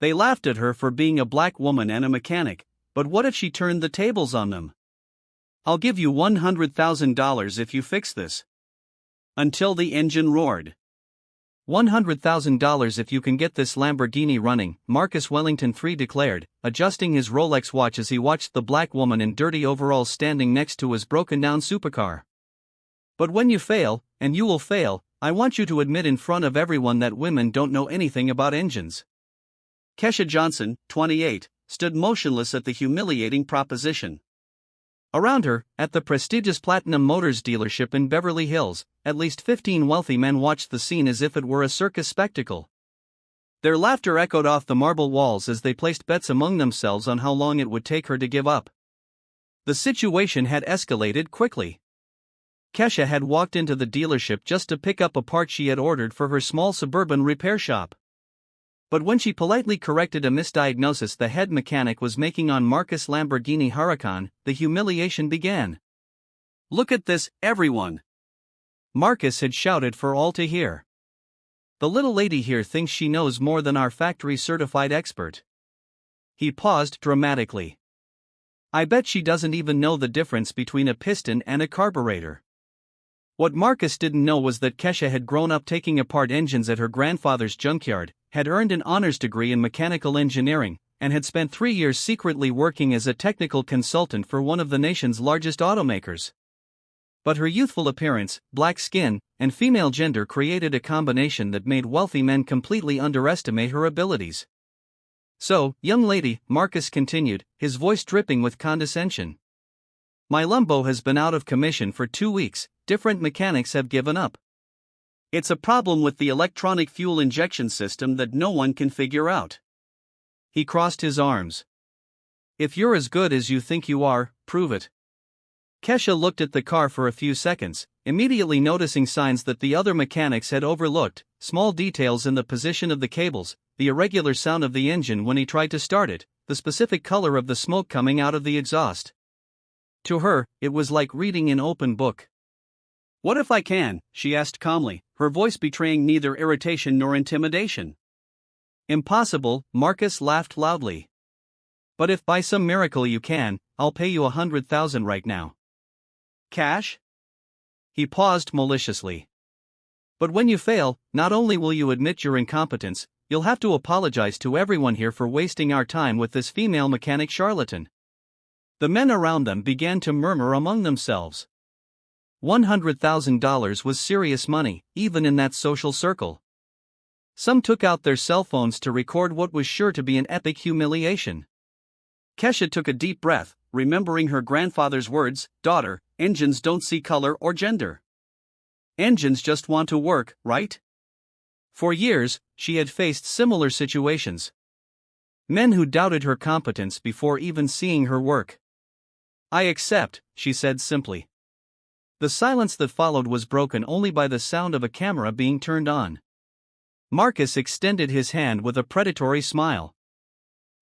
They laughed at her for being a black woman and a mechanic, but what if she turned the tables on them? "I'll give you $100,000 if you fix this." Until the engine roared. "$100,000 if you can get this Lamborghini running," Marcus Wellington III declared, adjusting his Rolex watch as he watched the black woman in dirty overalls standing next to his broken-down supercar. "But when you fail, and you will fail, I want you to admit in front of everyone that women don't know anything about engines." Kesha Johnson, 28, stood motionless at the humiliating proposition. Around her, at the prestigious Platinum Motors dealership in Beverly Hills, at least 15 wealthy men watched the scene as if it were a circus spectacle. Their laughter echoed off the marble walls as they placed bets among themselves on how long it would take her to give up. The situation had escalated quickly. Kesha had walked into the dealership just to pick up a part she had ordered for her small suburban repair shop. But when she politely corrected a misdiagnosis the head mechanic was making on Marcus' Lamborghini Huracan, the humiliation began. "Look at this, everyone!" Marcus had shouted for all to hear. "The little lady here thinks she knows more than our factory-certified expert." He paused dramatically. "I bet she doesn't even know the difference between a piston and a carburetor." What Marcus didn't know was that Kesha had grown up taking apart engines at her grandfather's junkyard, had earned an honors degree in mechanical engineering, and had spent 3 years secretly working as a technical consultant for one of the nation's largest automakers. But her youthful appearance, black skin, and female gender created a combination that made wealthy men completely underestimate her abilities. "So, young lady," Marcus continued, his voice dripping with condescension, "my Lambo has been out of commission for 2 weeks, different mechanics have given up. It's a problem with the electronic fuel injection system that no one can figure out." He crossed his arms. "If you're as good as you think you are, prove it." Kesha looked at the car for a few seconds, immediately noticing signs that the other mechanics had overlooked, small details in the position of the cables, the irregular sound of the engine when he tried to start it, the specific color of the smoke coming out of the exhaust. To her, it was like reading an open book. "What if I can?" she asked calmly, her voice betraying neither irritation nor intimidation. "Impossible," Marcus laughed loudly. "But if by some miracle you can, I'll pay you $100,000 right now." "Cash?" He paused maliciously. "But when you fail, not only will you admit your incompetence, you'll have to apologize to everyone here for wasting our time with this female mechanic charlatan." The men around them began to murmur among themselves. $100,000 was serious money, even in that social circle. Some took out their cell phones to record what was sure to be an epic humiliation. Kesha took a deep breath, remembering her grandfather's words, "Daughter, engines don't see color or gender. Engines just want to work, right?" For years, she had faced similar situations. Men who doubted her competence before even seeing her work. "I accept," she said simply. The silence that followed was broken only by the sound of a camera being turned on. Marcus extended his hand with a predatory smile.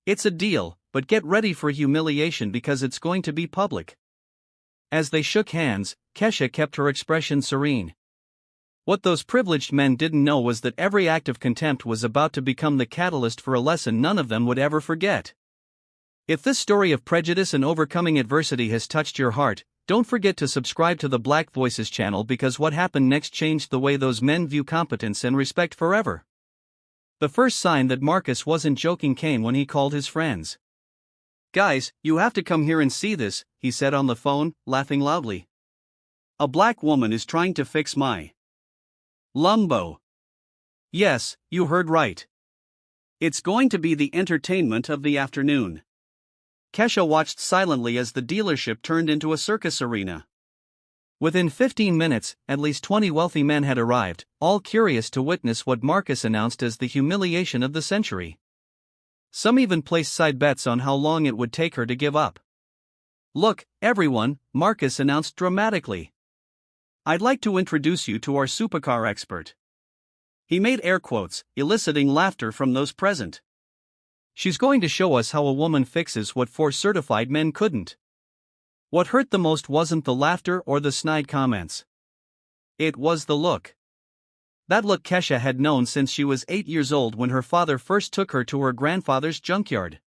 "It's a deal, but get ready for humiliation because it's going to be public." As they shook hands, Kesha kept her expression serene. What those privileged men didn't know was that every act of contempt was about to become the catalyst for a lesson none of them would ever forget. If this story of prejudice and overcoming adversity has touched your heart, don't forget to subscribe to the Black Voices channel because what happened next changed the way those men view competence and respect forever. The first sign that Marcus wasn't joking came when he called his friends. "Guys, you have to come here and see this," he said on the phone, laughing loudly. "A black woman is trying to fix my Lambo. Yes, you heard right. It's going to be the entertainment of the afternoon." Kesha watched silently as the dealership turned into a circus arena. Within 15 minutes, at least 20 wealthy men had arrived, all curious to witness what Marcus announced as the humiliation of the century. Some even placed side bets on how long it would take her to give up. "Look, everyone," Marcus announced dramatically. "I'd like to introduce you to our supercar expert." He made air quotes, eliciting laughter from those present. "She's going to show us how a woman fixes what 4 certified men couldn't." What hurt the most wasn't the laughter or the snide comments. It was the look. That look Kesha had known since she was 8 years old when her father first took her to her grandfather's junkyard.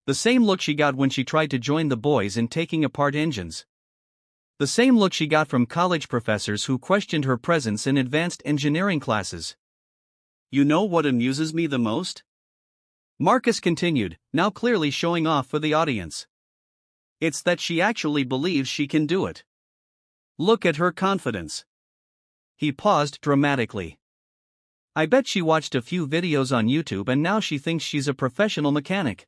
The same look she got when she tried to join the boys in taking apart engines. The same look she got from college professors who questioned her presence in advanced engineering classes. You know what amuses me the most? Marcus continued, now clearly showing off for the audience. It's that she actually believes she can do it. Look at her confidence. He paused dramatically. I bet she watched a few videos on YouTube and now she thinks she's a professional mechanic.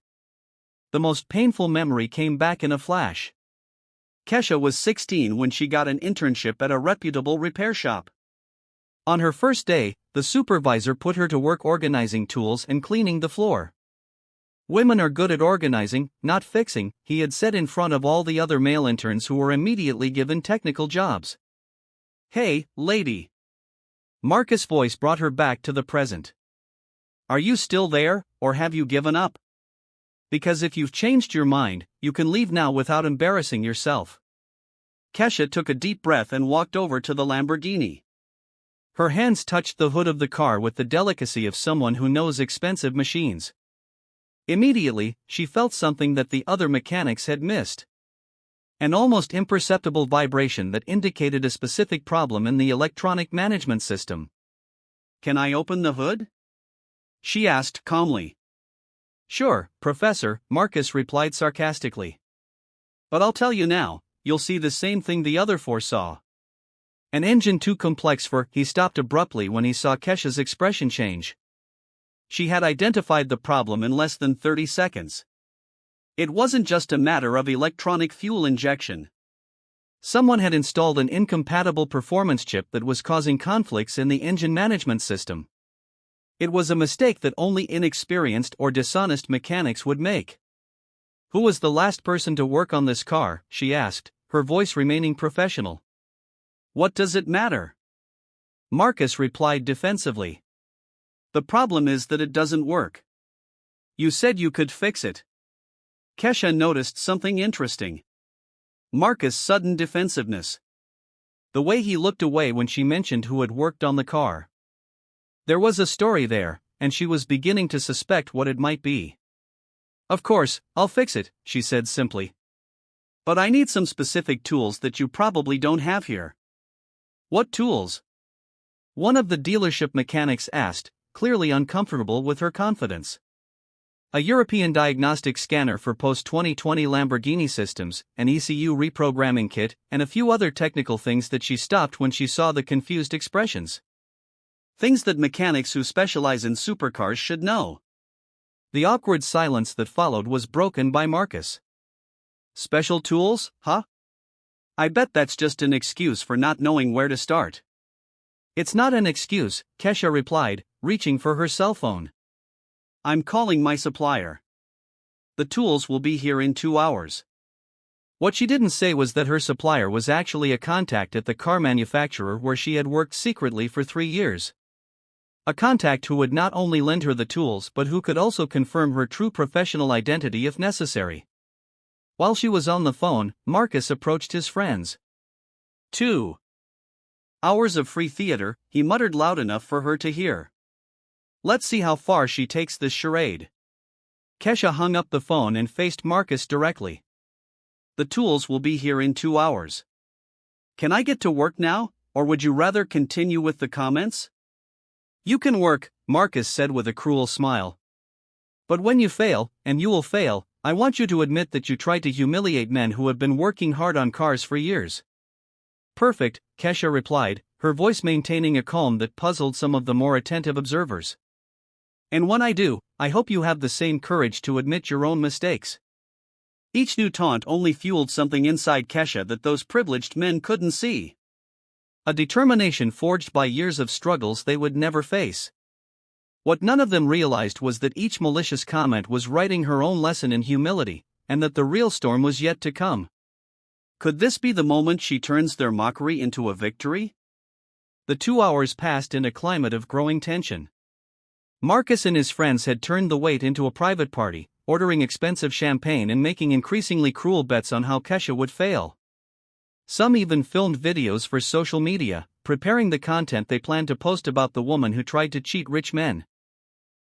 The most painful memory came back in a flash. Kesha was 16 when she got an internship at a reputable repair shop. On her first day, the supervisor put her to work organizing tools and cleaning the floor. Women are good at organizing, not fixing, he had said in front of all the other male interns who were immediately given technical jobs. Hey, lady. Marcus' voice brought her back to the present. Are you still there, or have you given up? Because if you've changed your mind, you can leave now without embarrassing yourself. Kesha took a deep breath and walked over to the Lamborghini. Her hands touched the hood of the car with the delicacy of someone who knows expensive machines. Immediately, she felt something that the other mechanics had missed. An almost imperceptible vibration that indicated a specific problem in the electronic management system. Can I open the hood? She asked calmly. Sure, Professor, Marcus replied sarcastically. But I'll tell you now, you'll see the same thing the other four saw. An engine too complex for. He stopped abruptly when he saw Kesha's expression change. She had identified the problem in less than 30 seconds. It wasn't just a matter of electronic fuel injection. Someone had installed an incompatible performance chip that was causing conflicts in the engine management system. It was a mistake that only inexperienced or dishonest mechanics would make. Who was the last person to work on this car? She asked, her voice remaining professional. What does it matter? Marcus replied defensively. The problem is that it doesn't work. You said you could fix it. Kesha noticed something interesting. Marcus' sudden defensiveness. The way he looked away when she mentioned who had worked on the car. There was a story there, and she was beginning to suspect what it might be. Of course, I'll fix it, she said simply. But I need some specific tools that you probably don't have here. What tools? One of the dealership mechanics asked, clearly uncomfortable with her confidence. A European diagnostic scanner for post-2020 Lamborghini systems, an ECU reprogramming kit, and a few other technical things that she stopped when she saw the confused expressions. Things that mechanics who specialize in supercars should know. The awkward silence that followed was broken by Marcus. Special tools, huh? I bet that's just an excuse for not knowing where to start. It's not an excuse, Kesha replied, reaching for her cell phone. I'm calling my supplier. The tools will be here in 2 hours. What she didn't say was that her supplier was actually a contact at the car manufacturer where she had worked secretly for 3 years. A contact who would not only lend her the tools but who could also confirm her true professional identity if necessary. While she was on the phone, Marcus approached his friends. 2 hours of free theater, he muttered loud enough for her to hear. Let's see how far she takes this charade. Kesha hung up the phone and faced Marcus directly. The tools will be here in 2 hours. Can I get to work now, or would you rather continue with the comments? You can work, Marcus said with a cruel smile. But when you fail, and you will fail, I want you to admit that you tried to humiliate men who have been working hard on cars for years. Perfect, Kesha replied, her voice maintaining a calm that puzzled some of the more attentive observers. And when I do, I hope you have the same courage to admit your own mistakes. Each new taunt only fueled something inside Kesha that those privileged men couldn't see. A determination forged by years of struggles they would never face. What none of them realized was that each malicious comment was writing her own lesson in humility, and that the real storm was yet to come. Could this be the moment she turns their mockery into a victory? The 2 hours passed in a climate of growing tension. Marcus and his friends had turned the wait into a private party, ordering expensive champagne and making increasingly cruel bets on how Kesha would fail. Some even filmed videos for social media, preparing the content they plan to post about the woman who tried to cheat rich men.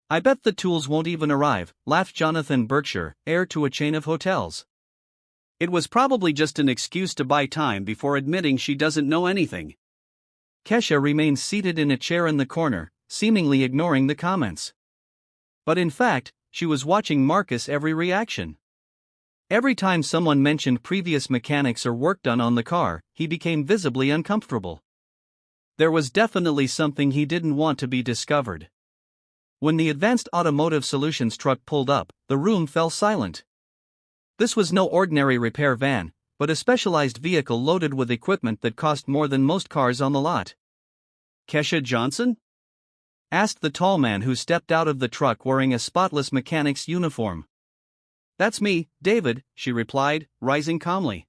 I bet the tools won't even arrive, laughed Jonathan Berkshire, heir to a chain of hotels. It was probably just an excuse to buy time before admitting she doesn't know anything. Kesha remained seated in a chair in the corner, seemingly ignoring the comments. But in fact, she was watching Marcus' every reaction. Every time someone mentioned previous mechanics or work done on the car, he became visibly uncomfortable. There was definitely something he didn't want to be discovered. When the Advanced Automotive Solutions truck pulled up, the room fell silent. This was no ordinary repair van, but a specialized vehicle loaded with equipment that cost more than most cars on the lot. "Kesha Johnson?" asked the tall man who stepped out of the truck wearing a spotless mechanic's uniform. "That's me, David," she replied, rising calmly.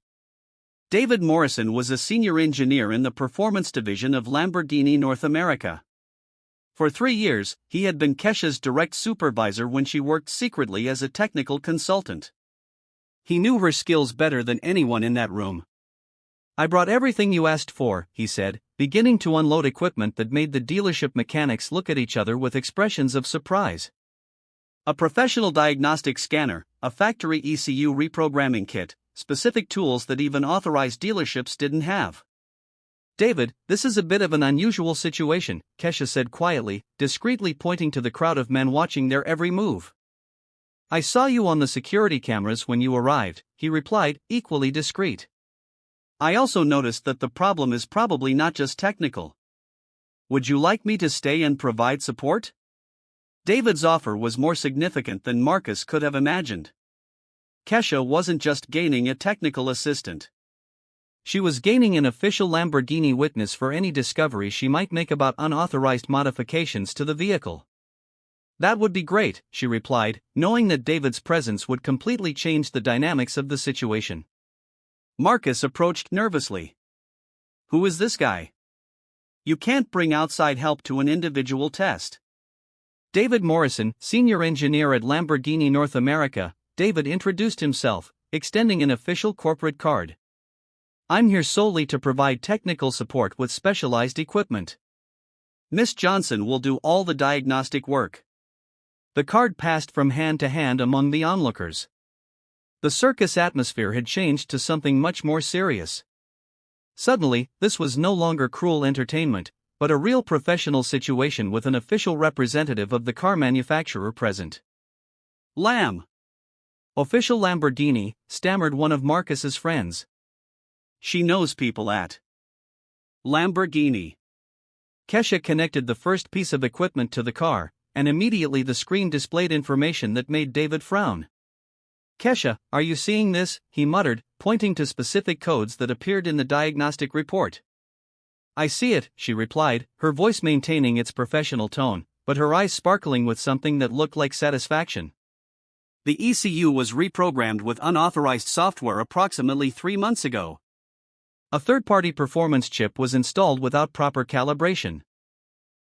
David Morrison was a senior engineer in the performance division of Lamborghini North America. For 3 years, he had been Kesha's direct supervisor when she worked secretly as a technical consultant. He knew her skills better than anyone in that room. "I brought everything you asked for," he said, beginning to unload equipment that made the dealership mechanics look at each other with expressions of surprise. A professional diagnostic scanner, a factory ECU reprogramming kit, specific tools that even authorized dealerships didn't have. "David, this is a bit of an unusual situation," Kesha said quietly, discreetly pointing to the crowd of men watching their every move. "I saw you on the security cameras when you arrived," he replied, equally discreet. "I also noticed that the problem is probably not just technical. Would you like me to stay and provide support?" David's offer was more significant than Marcus could have imagined. Kesha wasn't just gaining a technical assistant. She was gaining an official Lamborghini witness for any discovery she might make about unauthorized modifications to the vehicle. "That would be great," she replied, knowing that David's presence would completely change the dynamics of the situation. Marcus approached nervously. "Who is this guy? You can't bring outside help to an individual test." "David Morrison, senior engineer at Lamborghini North America," David introduced himself, extending an official corporate card. "I'm here solely to provide technical support with specialized equipment. Miss Johnson will do all the diagnostic work." The card passed from hand to hand among the onlookers. The circus atmosphere had changed to something much more serious. Suddenly, this was no longer cruel entertainment, but a real professional situation with an official representative of the car manufacturer present. "Lam. Official Lamborghini," stammered one of Marcus's friends. "She knows people at Lamborghini." Kesha connected the first piece of equipment to the car, and immediately the screen displayed information that made David frown. "Kesha, are you seeing this?" he muttered, pointing to specific codes that appeared in the diagnostic report. "I see it," she replied, her voice maintaining its professional tone, but her eyes sparkling with something that looked like satisfaction. "The ECU was reprogrammed with unauthorized software approximately 3 months ago. A third-party performance chip was installed without proper calibration."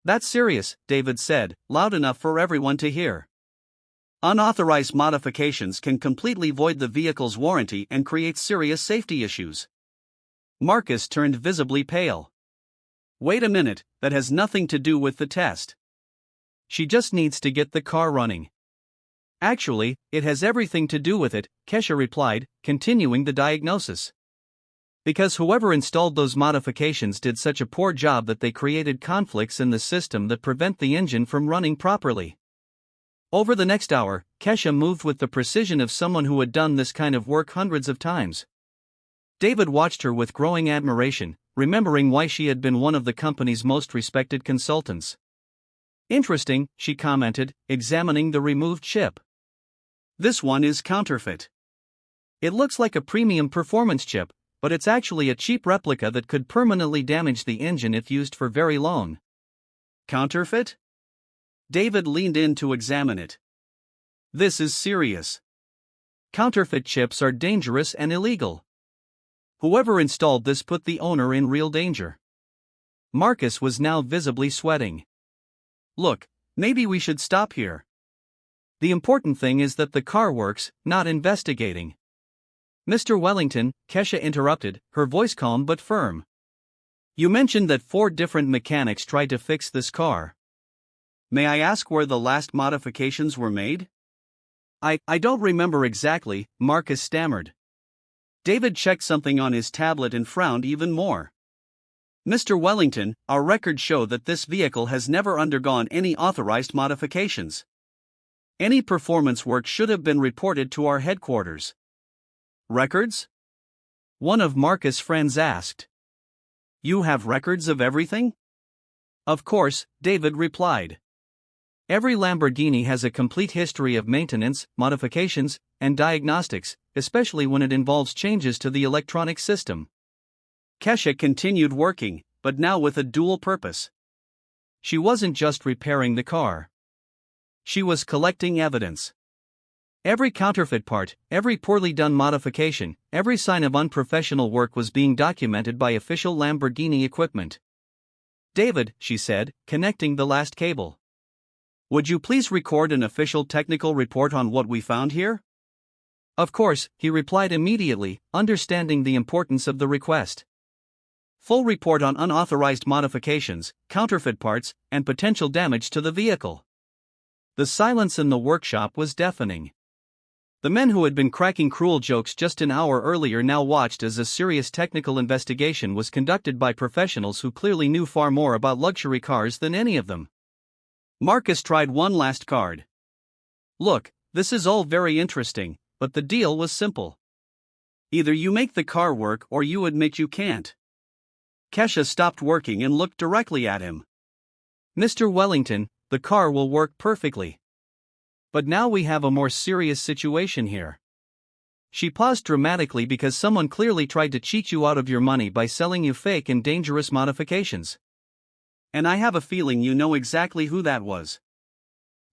"That's serious," David said, loud enough for everyone to hear. "Unauthorized modifications can completely void the vehicle's warranty and create serious safety issues." Marcus turned visibly pale. "Wait a minute, that has nothing to do with the test. She just needs to get the car running." "Actually, it has everything to do with it," Kesha replied, continuing the diagnosis. "Because whoever installed those modifications did such a poor job that they created conflicts in the system that prevent the engine from running properly." Over the next hour, Kesha moved with the precision of someone who had done this kind of work hundreds of times. David watched her with growing admiration, remembering why she had been one of the company's most respected consultants. "Interesting," she commented, examining the removed chip. "This one is counterfeit. It looks like a premium performance chip, but it's actually a cheap replica that could permanently damage the engine if used for very long." "Counterfeit?" David leaned in to examine it. "This is serious. Counterfeit chips are dangerous and illegal. Whoever installed this put the owner in real danger." Marcus was now visibly sweating. "Look, maybe we should stop here. The important thing is that the car works, not investigating." "Mr. Wellington," Kesha interrupted, her voice calm but firm. You mentioned that 4 different mechanics tried to fix this car. May I ask where the last modifications were made? I don't remember exactly, Marcus stammered. David checked something on his tablet and frowned even more. Mr. Wellington, our records show that this vehicle has never undergone any authorized modifications. Any performance work should have been reported to our headquarters. Records? One of Marcus' friends asked. You have records of everything? Of course, David replied. Every Lamborghini has a complete history of maintenance, modifications, and diagnostics, especially when it involves changes to the electronic system. Kesha continued working, but now with a dual purpose. She wasn't just repairing the car. She was collecting evidence. Every counterfeit part, every poorly done modification, every sign of unprofessional work was being documented by official Lamborghini equipment. David, she said, connecting the last cable. Would you please record an official technical report on what we found here? Of course, he replied immediately, understanding the importance of the request. Full report on unauthorized modifications, counterfeit parts, and potential damage to the vehicle. The silence in the workshop was deafening. The men who had been cracking cruel jokes just an hour earlier now watched as a serious technical investigation was conducted by professionals who clearly knew far more about luxury cars than any of them. Marcus tried one last card. Look, this is all very interesting, but the deal was simple. Either you make the car work or you admit you can't. Kesha stopped working and looked directly at him. Mr. Wellington, the car will work perfectly. But now we have a more serious situation here. She paused dramatically because someone clearly tried to cheat you out of your money by selling you fake and dangerous modifications. And I have a feeling you know exactly who that was.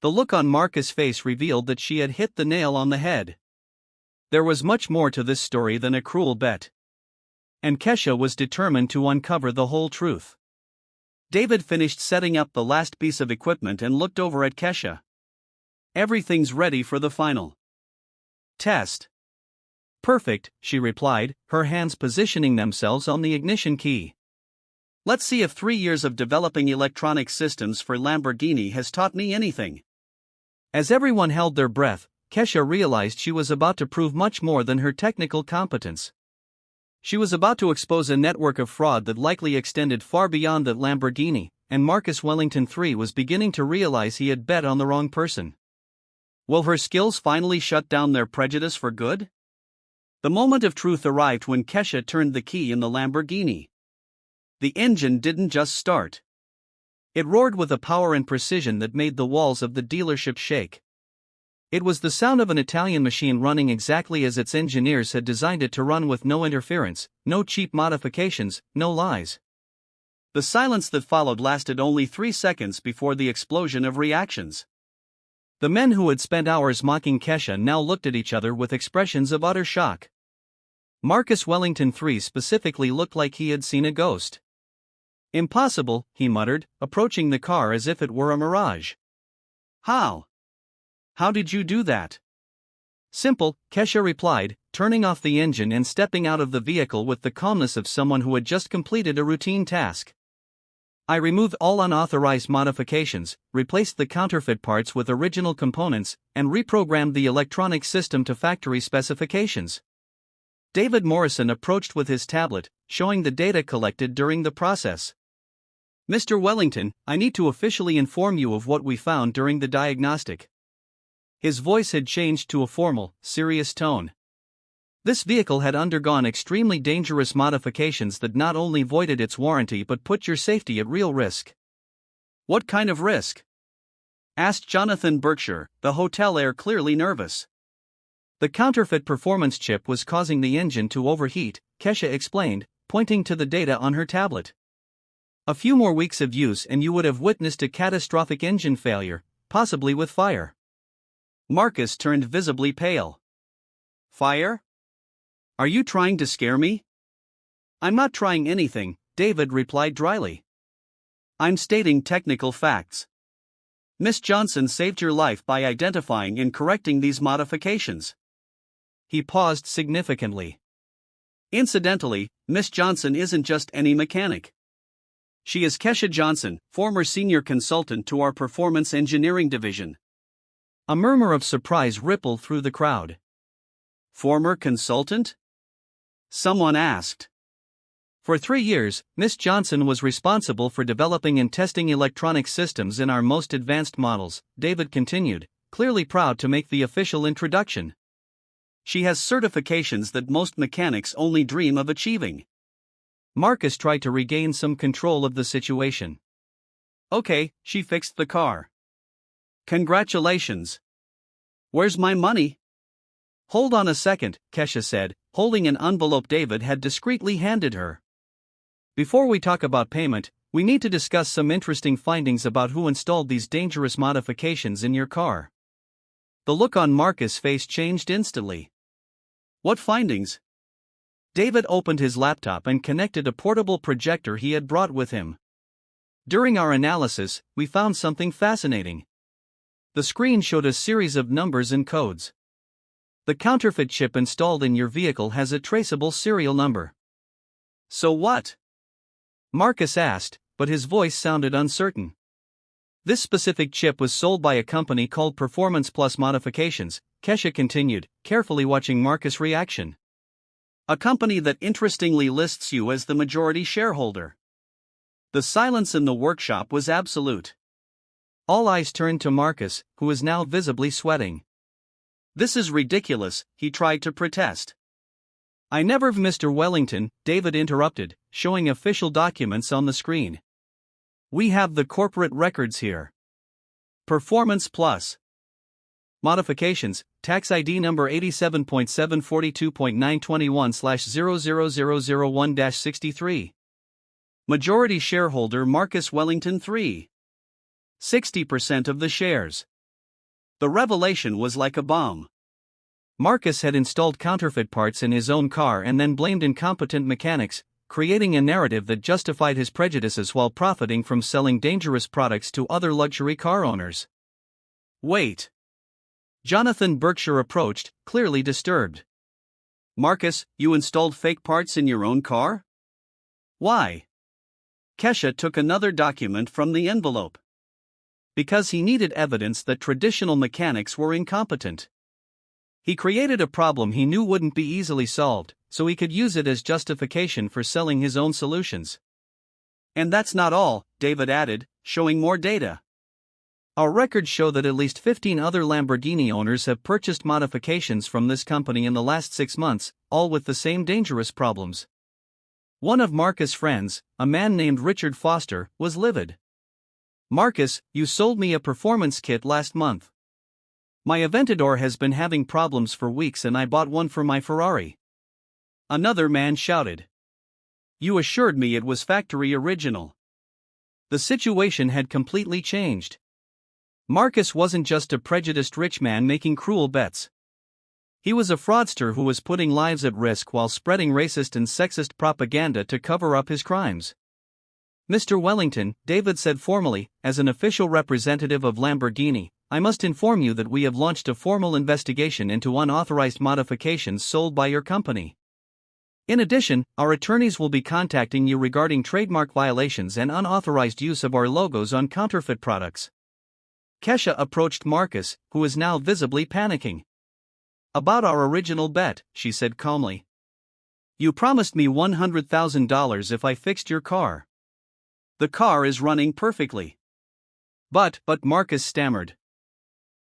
The look on Marcus' face revealed that she had hit the nail on the head. There was much more to this story than a cruel bet. And Kesha was determined to uncover the whole truth. David finished setting up the last piece of equipment and looked over at Kesha. Everything's ready for the final test. Perfect, she replied, her hands positioning themselves on the ignition key. Let's see if 3 years of developing electronic systems for Lamborghini has taught me anything. As everyone held their breath, Kesha realized she was about to prove much more than her technical competence. She was about to expose a network of fraud that likely extended far beyond that Lamborghini, and Marcus Wellington III was beginning to realize he had bet on the wrong person. Will her skills finally shut down their prejudice for good? The moment of truth arrived when Kesha turned the key in the Lamborghini. The engine didn't just start. It roared with a power and precision that made the walls of the dealership shake. It was the sound of an Italian machine running exactly as its engineers had designed it to run, with no interference, no cheap modifications, no lies. The silence that followed lasted only 3 seconds before the explosion of reactions. The men who had spent hours mocking Kesha now looked at each other with expressions of utter shock. Marcus Wellington III specifically looked like he had seen a ghost. Impossible, he muttered, approaching the car as if it were a mirage. How? How did you do that? Simple, Kesha replied, turning off the engine and stepping out of the vehicle with the calmness of someone who had just completed a routine task. I removed all unauthorized modifications, replaced the counterfeit parts with original components, and reprogrammed the electronic system to factory specifications. David Morrison approached with his tablet, showing the data collected during the process. Mr. Wellington, I need to officially inform you of what we found during the diagnostic. His voice had changed to a formal, serious tone. This vehicle had undergone extremely dangerous modifications that not only voided its warranty but put your safety at real risk. What kind of risk? Asked Jonathan Berkshire, the hotel heir, clearly nervous. The counterfeit performance chip was causing the engine to overheat, Kesha explained, pointing to the data on her tablet. A few more weeks of use and you would have witnessed a catastrophic engine failure, possibly with fire. Marcus turned visibly pale. Fire? Are you trying to scare me? I'm not trying anything, David replied dryly. I'm stating technical facts. Miss Johnson saved your life by identifying and correcting these modifications. He paused significantly. Incidentally, Miss Johnson isn't just any mechanic. She is Kesha Johnson, former senior consultant to our performance engineering division. A murmur of surprise rippled through the crowd. Former consultant? Someone asked. For 3 years, Miss Johnson was responsible for developing and testing electronic systems in our most advanced models, David continued, clearly proud to make the official introduction. She has certifications that most mechanics only dream of achieving. Marcus tried to regain some control of the situation. Okay, she fixed the car. Congratulations. Where's my money? Hold on a second, Kesha said, holding an envelope David had discreetly handed her. Before we talk about payment, we need to discuss some interesting findings about who installed these dangerous modifications in your car. The look on Marcus' face changed instantly. What findings? David opened his laptop and connected a portable projector he had brought with him. During our analysis, we found something fascinating. The screen showed a series of numbers and codes. The counterfeit chip installed in your vehicle has a traceable serial number. So what? Marcus asked, but his voice sounded uncertain. This specific chip was sold by a company called Performance Plus Modifications, Kesha continued, carefully watching Marcus' reaction. A company that interestingly lists you as the majority shareholder. The silence in the workshop was absolute. All eyes turned to Marcus, who was now visibly sweating. This is ridiculous, he tried to protest. I never. Mr. Wellington, David interrupted, showing official documents on the screen. We have the corporate records here. Performance Plus Modifications, tax ID number 87.742.921/00001-63. Majority shareholder Marcus Wellington 3. 60% of the shares. The revelation was like a bomb. Marcus had installed counterfeit parts in his own car and then blamed incompetent mechanics, creating a narrative that justified his prejudices while profiting from selling dangerous products to other luxury car owners. Wait. Jonathan Berkshire approached, clearly disturbed. Marcus, you installed fake parts in your own car? Why? Kesha took another document from the envelope. Because he needed evidence that traditional mechanics were incompetent. He created a problem he knew wouldn't be easily solved, so he could use it as justification for selling his own solutions. And that's not all, David added, showing more data. Our records show that at least 15 other Lamborghini owners have purchased modifications from this company in the last 6 months, all with the same dangerous problems. One of Marcus' friends, a man named Richard Foster, was livid. Marcus, you sold me a performance kit last month. My Aventador has been having problems for weeks and I bought one for my Ferrari. Another man shouted. You assured me it was factory original. The situation had completely changed. Marcus wasn't just a prejudiced rich man making cruel bets. He was a fraudster who was putting lives at risk while spreading racist and sexist propaganda to cover up his crimes. Mr. Wellington, David said formally, as an official representative of Lamborghini, I must inform you that we have launched a formal investigation into unauthorized modifications sold by your company. In addition, our attorneys will be contacting you regarding trademark violations and unauthorized use of our logos on counterfeit products. Kesha approached Marcus, who was now visibly panicking. About our original bet, she said calmly. You promised me $100,000 if I fixed your car. The car is running perfectly. But Marcus stammered.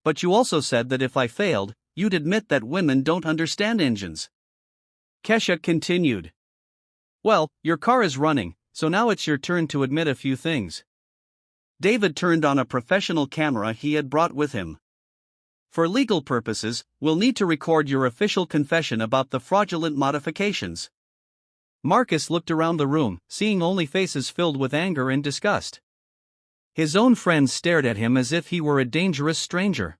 But you also said that if I failed, you'd admit that women don't understand engines. Kesha continued. Well, your car is running, so now it's your turn to admit a few things. David turned on a professional camera he had brought with him. For legal purposes, we'll need to record your official confession about the fraudulent modifications. Marcus looked around the room, seeing only faces filled with anger and disgust. His own friends stared at him as if he were a dangerous stranger.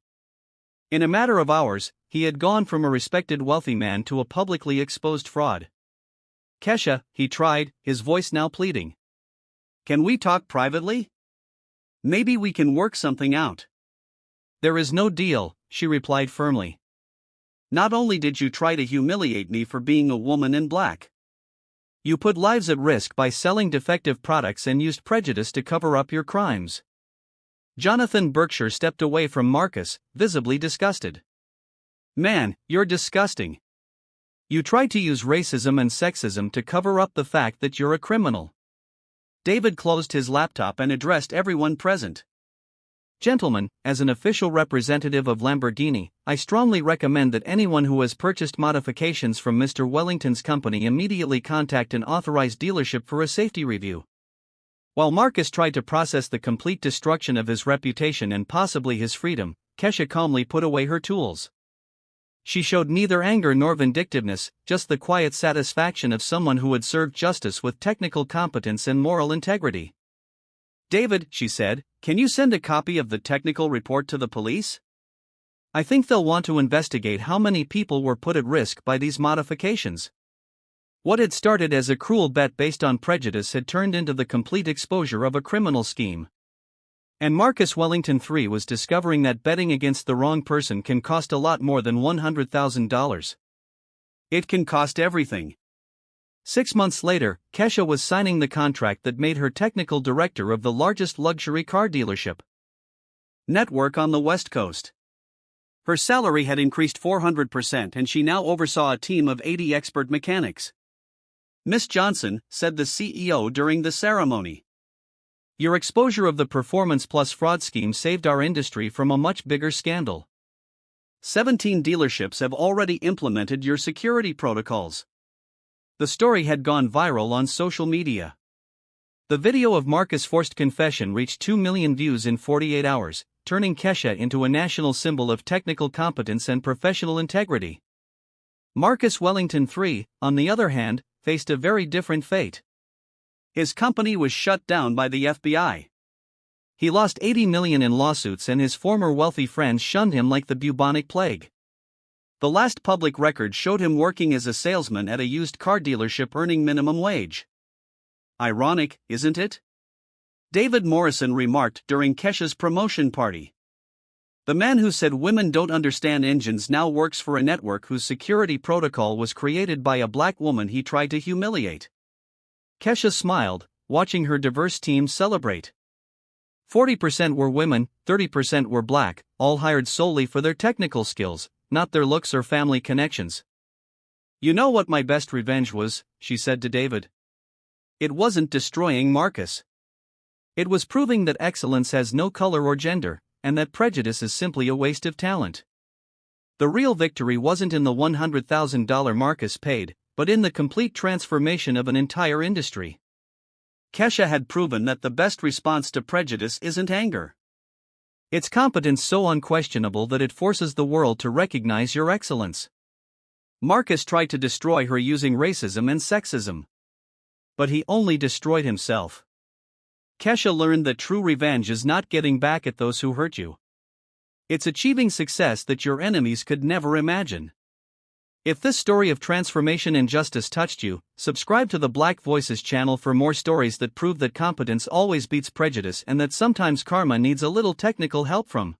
In a matter of hours, he had gone from a respected wealthy man to a publicly exposed fraud. Kesha, he tried, his voice now pleading. Can we talk privately? Maybe we can work something out. There is no deal, she replied firmly. Not only did you try to humiliate me for being a woman in black. You put lives at risk by selling defective products and used prejudice to cover up your crimes. Jonathan Berkshire stepped away from Marcus, visibly disgusted. Man, you're disgusting. You tried to use racism and sexism to cover up the fact that you're a criminal. David closed his laptop and addressed everyone present. Gentlemen, as an official representative of Lamborghini, I strongly recommend that anyone who has purchased modifications from Mr. Wellington's company immediately contact an authorized dealership for a safety review. While Marcus tried to process the complete destruction of his reputation and possibly his freedom, Kesha calmly put away her tools. She showed neither anger nor vindictiveness, just the quiet satisfaction of someone who had served justice with technical competence and moral integrity. David, she said, can you send a copy of the technical report to the police? I think they'll want to investigate how many people were put at risk by these modifications. What had started as a cruel bet based on prejudice had turned into the complete exposure of a criminal scheme. And Marcus Wellington III was discovering that betting against the wrong person can cost a lot more than $100,000. It can cost everything. 6 months later, Kesha was signing the contract that made her technical director of the largest luxury car dealership network on the West Coast. Her salary had increased 400% and she now oversaw a team of 80 expert mechanics. Miss Johnson, said the CEO during the ceremony, your exposure of the Performance Plus fraud scheme saved our industry from a much bigger scandal. 17 dealerships have already implemented your security protocols. The story had gone viral on social media. The video of Marcus' forced confession reached 2 million views in 48 hours, turning Kesha into a national symbol of technical competence and professional integrity. Marcus Wellington III, on the other hand, faced a very different fate. His company was shut down by the FBI. He lost $80 million in lawsuits and his former wealthy friends shunned him like the bubonic plague. The last public record showed him working as a salesman at a used car dealership earning minimum wage. Ironic, isn't it? David Morrison remarked during Kesha's promotion party. The man who said women don't understand engines now works for a network whose security protocol was created by a black woman he tried to humiliate. Kesha smiled, watching her diverse team celebrate. 40% were women, 30% were black, all hired solely for their technical skills, not their looks or family connections. You know what my best revenge was, she said to David. It wasn't destroying Marcus. It was proving that excellence has no color or gender, and that prejudice is simply a waste of talent. The real victory wasn't in the $100,000 Marcus paid, but in the complete transformation of an entire industry. Kesha had proven that the best response to prejudice isn't anger. It's competence so unquestionable that it forces the world to recognize your excellence. Marcus tried to destroy her using racism and sexism. But he only destroyed himself. Kesha learned that true revenge is not getting back at those who hurt you. It's achieving success that your enemies could never imagine. If this story of transformation and justice touched you, subscribe to the Black Voices channel for more stories that prove that competence always beats prejudice and that sometimes karma needs a little technical help from